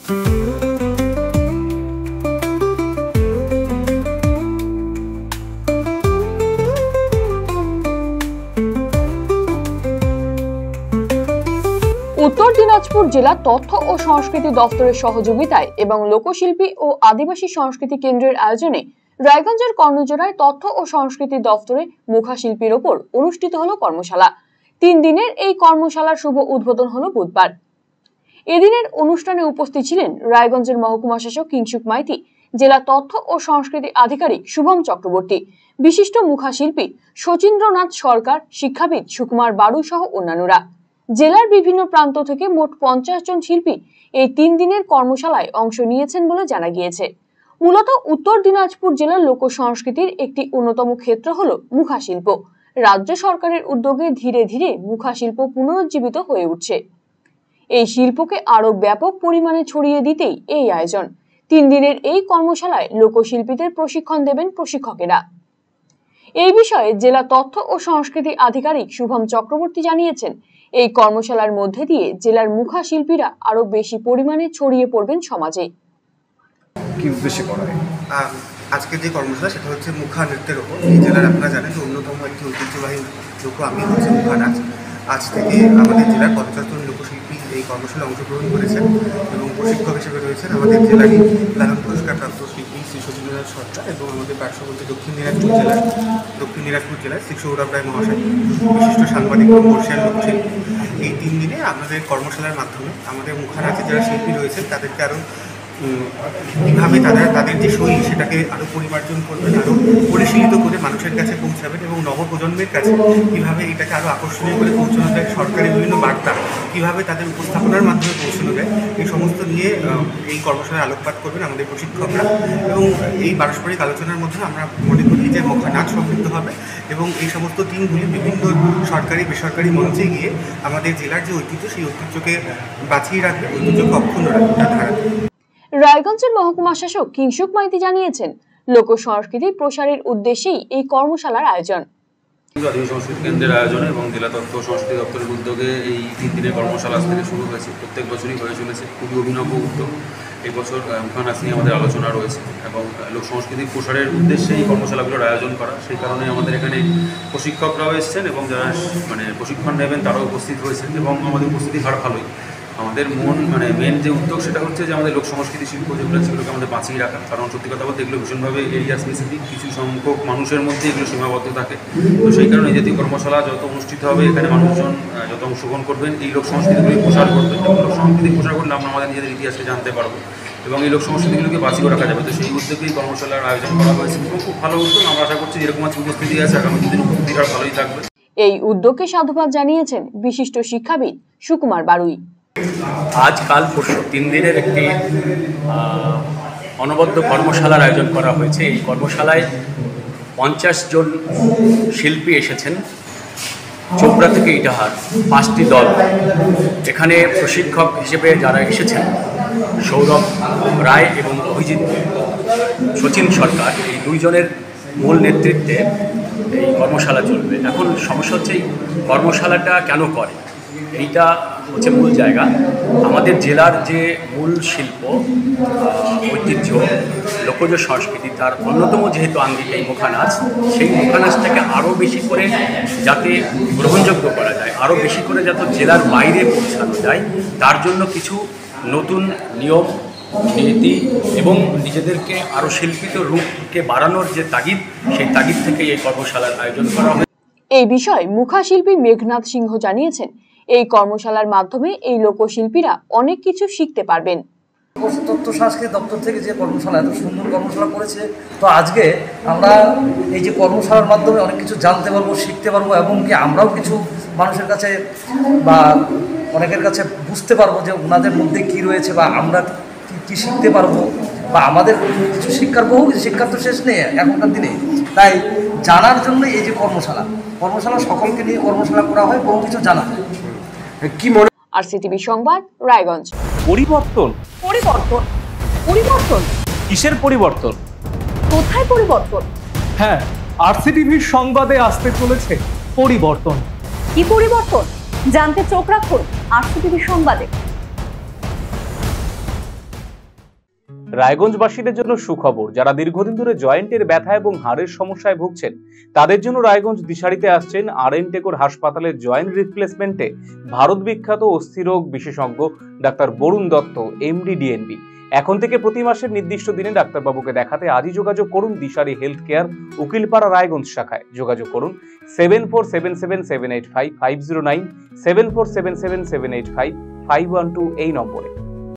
উত্তর দিনাজপুর জেলা তথ্য ও সংস্কৃতি দপ্তরের সহযোগিতায় এবং লোকশিল্পী ও আদিবাসী সংস্কৃতি কেন্দ্রের আয়োজনে রায়গঞ্জের কর্ণজোড়ায় তথ্য ও সংস্কৃতি দপ্তরে মুখাশিল্পীর ওপর অনুষ্ঠিত হলো কর্মশালা। 3 দিনের এই কর্মশালার শুভ উদ্বোধন হলো বুধবার। এদিনের অনুষ্ঠানে উপস্থিত ছিলেন রায়গঞ্জের মহকুমা শাসক কিংসুক মাইতি, জেলা তথ্য ও সংস্কৃতি আধিকারিক শুভম চক্রবর্তী, বিশিষ্ট মুখাশিল্পী শচীন্দ্রনাথ সরকার, শিক্ষাবিদ সুকুমার বাড়ু সহ অন্যান্যরা। জেলার বিভিন্ন প্রান্ত থেকে মোট 50 জন শিল্পী এই 3 দিনের কর্মশালায় অংশ নিয়েছেন বলে জানা গিয়েছে। মূলত উত্তর দিনাজপুর জেলার লোক সংস্কৃতির একটি অন্যতম ক্ষেত্র হলো মুখাশিল্প। রাজ্য সরকারের উদ্যোগে ধীরে ধীরে মুখাশিল্প পুনরুজ্জীবিত হয়ে উঠছে। এই শিল্পকে আরো ব্যাপক পরিমাণে ছড়িয়ে দিতেই এই আয়োজন। 3 দিনের এই কর্মশালায় লোকশিল্পীদের প্রশিক্ষণ দেবেন প্রশিক্ষকেরা। এই বিষয়ে জেলা তথ্য ও সংস্কৃতি আধিকারিক শুভম চক্রবর্তী জানিয়েছেন, এই কর্মশালার মধ্যে দিয়ে জেলার মুখা শিল্পীরা আরো বেশি পরিমাণে ছড়িয়ে পড়বেন সমাজে। কি উদ্দেশ্যে করা হয় আজকে যে কর্মশালা সেটা হচ্ছে মুখা নৃত্যের উপর। এই জেলার আপনারা জানেন যে অন্যতম একটি ঐতিহ্যবাহী লোক আমি হচ্ছে মুখা নাচ। আজ থেকে আমাদের জেলার 50 জন লোকশিল্পী এই কর্মশালায় অংশগ্রহণ করেছেন এবং প্রশিক্ষক হিসেবে রয়েছেন আমাদের জেলারই লালন পুরস্কারপ্রাপ্ত শিল্পী শ্রী শচীন্দ্রনাথ সরকার এবং আমাদের পার্শ্ববর্তী দক্ষিণ দিনাজপুর জেলার শ্রী সৌরভ রায় মহাশয়, বিশিষ্ট সাংবাদিক এবং বর্ষিয়ান লোকশিল্পী। এই 3 দিনে আমাদের কর্মশালার মাধ্যমে আমাদের মুখা নাচের যারা শিল্পী রয়েছেন তাদেরকে আরও কীভাবে তাদের যে শৈলী সেটাকে আরও পরিমার্জন করবেন, আরও পরিশীলিত করে মানুষের কাছে পৌঁছাবেন এবং নবপ্রজন্মের কাছে কীভাবে এটাকে আরও আকর্ষণীয় করে পৌঁছানো যায়, সরকারি বিভিন্ন বার্তা কীভাবে তাদের উপস্থাপনার মাধ্যমে পৌঁছানো যায়, এই সমস্ত নিয়ে এই কর্মশালায় আলোকপাত করবেন আমাদের প্রশিক্ষকরা। এবং এই পারস্পরিক আলোচনার মধ্যে আমরা মনে করি যে মুখা নাচ সমৃদ্ধ হবে এবং এই সমস্ত টিমগুলি বিভিন্ন সরকারি বেসরকারি মঞ্চে গিয়ে আমাদের জেলার যে ঐতিহ্য সেই ঐতিহ্যকে বাঁচিয়ে রাখবে, ঐতিহ্যকে অক্ষুণ্ণ রাখবে। রায়গঞ্জের মহকুমা শাসক কিংসুক মাইতি জানিয়েছেন, লোক সংস্কৃতি প্রসারের উদ্দেশ্যেই এই কর্মশালার আয়োজন। আদিবাসী সংস্কৃতি কেন্দ্রের আয়োজনে এবং জেলা তথ্য সংস্কৃতি দপ্তরের উদ্যোগে এই 3 দিনের কর্মশালা আজ থেকে শুরু হয়েছে। প্রত্যেক বছরই হয়ে চলেছে, খুবই অভিনব উদ্যোগ। এই বছর মুখা নাচ নিয়ে আমাদের আলোচনা রয়েছে এবং লোক সংস্কৃতির প্রসারের উদ্দেশ্যে এই কর্মশালাগুলোর আয়োজন করা। সেই কারণে আমাদের এখানে প্রশিক্ষকরাও এসেছেন এবং যারা প্রশিক্ষণ নেবেন তারাও উপস্থিত হয়েছেন এবং আমাদের উপস্থিতি হার ভালোই। আমাদের মেন যে উদ্যোগ সেটা হচ্ছে যে আমাদের লোক সংস্কৃতি শিল্প যেগুলো সেগুলোকে আমাদের বাঁচিয়ে রাখা। কারণ সত্যি কথা বলতে এগুলো ভীষণভাবে এরিয়া স্পেসিফিক, কিছু সংখ্যক মানুষের মধ্যে এগুলো সীমাবদ্ধ থাকে। তো সেই কারণে এই জাতীয় কর্মশালা যত অনুষ্ঠিত হবে, এখানে মানুষজন যত অংশগ্রহণ করবেন, এই লোক সংস্কৃতিগুলি প্রসার করবেন এবং লোক সংস্কৃতি প্রসার করলে আমরা আমাদের নিজেদের ইতিহাসকে জানতে পারবো এবং এই লোক সংস্কৃতিগুলোকে বাঁচিয়ে রাখা যাবে। তো সেই উদ্যোগেই কর্মশালার আয়োজন করা হয়েছে এবং খুব ভালো উদ্যোগ। আমরা আশা করছি এরকম আছে উপস্থিতি আছে, আগামী দিন উপস্থিতি আর ভালোই থাকবে। এই উদ্যোগকে সাধুবাদ জানিয়েছেন বিশিষ্ট শিক্ষাবিদ সুকুমার বাড়ুই। আজ কাল পরশু 3 দিনের একটি অনবদ্য কর্মশালার আয়োজন করা হয়েছে। এই কর্মশালায় 50 জন শিল্পী এসেছেন চোপড়া থেকে ইটাহার, 5টি দল। এখানে প্রশিক্ষক হিসেবে যারা এসেছেন সৌরভ রায় এবং অভিজিৎ শচীন সরকার, এই 2 জনের মূল নেতৃত্বে এই কর্মশালা চলবে। এখন সমস্যা হচ্ছে এই কর্মশালাটা কেন করে, এইটা হচ্ছে মূল জায়গা। আমাদের জেলার যে মূল শিল্প ঐতিহ্য লোকজ সংস্কৃতি, তার অন্যতম যেহেতু আঙ্গিক এই মুখা নাচ, সেই মুখা নাচটাকে আরও বেশি করে যাতে গ্রহণযোগ্য করা যায়, আরও বেশি করে যাতে জেলার বাইরে পৌঁছানো যায়, তার জন্য কিছু নতুন নিয়ম নীতি এবং নিজেদেরকে আরও শিল্পিত রূপকে বাড়ানোর যে তাগিদ, সেই তাগিদ থেকে এই কর্মশালার আয়োজন করা হয়। এই বিষয়ে মুখাশিল্পী মেঘনাথ সিংহ জানিয়েছেন, এই কর্মশালার মাধ্যমে এই লোকশিল্পীরা অনেক কিছু শিখতে পারবেন। তথ্য সংস্কৃতি দপ্তর থেকে যে কর্মশালা, এত সুন্দর কর্মশালা করেছে, তো আজকে আমরা এই যে কর্মশালার মাধ্যমে অনেক কিছু জানতে পারবো, শিখতে পারবো এবং কি আমরাও কিছু মানুষের কাছে বা অনেকের কাছে বুঝতে পারবো যে ওনাদের মধ্যে কি রয়েছে বা আমরা কি শিখতে পারবো বা আমাদের কিছু শিক্ষার বহু কিছু শিক্ষার তো শেষ নেই এখনকার দিনে। তাই জানার জন্য এই যে কর্মশালা সকলকে নিয়ে কর্মশালা করা হয়, বহু কিছু জানা যায়। কি মনে আরসিটিভি সংবাদ, রায়গঞ্জ। পরিবর্তন পরিবর্তন পরিবর্তন কিসের পরিবর্তন? কোথায় পরিবর্তন? হ্যাঁ, আরসিটিভির সংবাদে আসতে চলেছে পরিবর্তন। কি পরিবর্তন জানতে চোখ রাখুন আরসিটিভি সংবাদে। রায়গঞ্জবাসীদের জন্য সুখবর, যারা দীর্ঘদিন ধরে জয়েন্টের ব্যথা এবং হাড়ের সমস্যায় ভুগছেন তাদের জন্য রায়গঞ্জ দিশারিতে আসছেন আর.এন. টেকোর হাসপাতালের জয়েন্ট রিপ্লেসমেন্টে ভারত বিখ্যাত অস্থিরোগ বিশেষজ্ঞ doctor Barun Dutta, MD, DNB. এখন থেকে প্রতি মাসের নির্দিষ্ট দিনে ডাক্তারবাবুকে দেখাতে আজই যোগাযোগ করুন দিশারি হেলথ কেয়ার, উকিলপাড়া, রায়গঞ্জ শাখায়। যোগাযোগ করুন 7477785509, 7477785512 এই নম্বরে।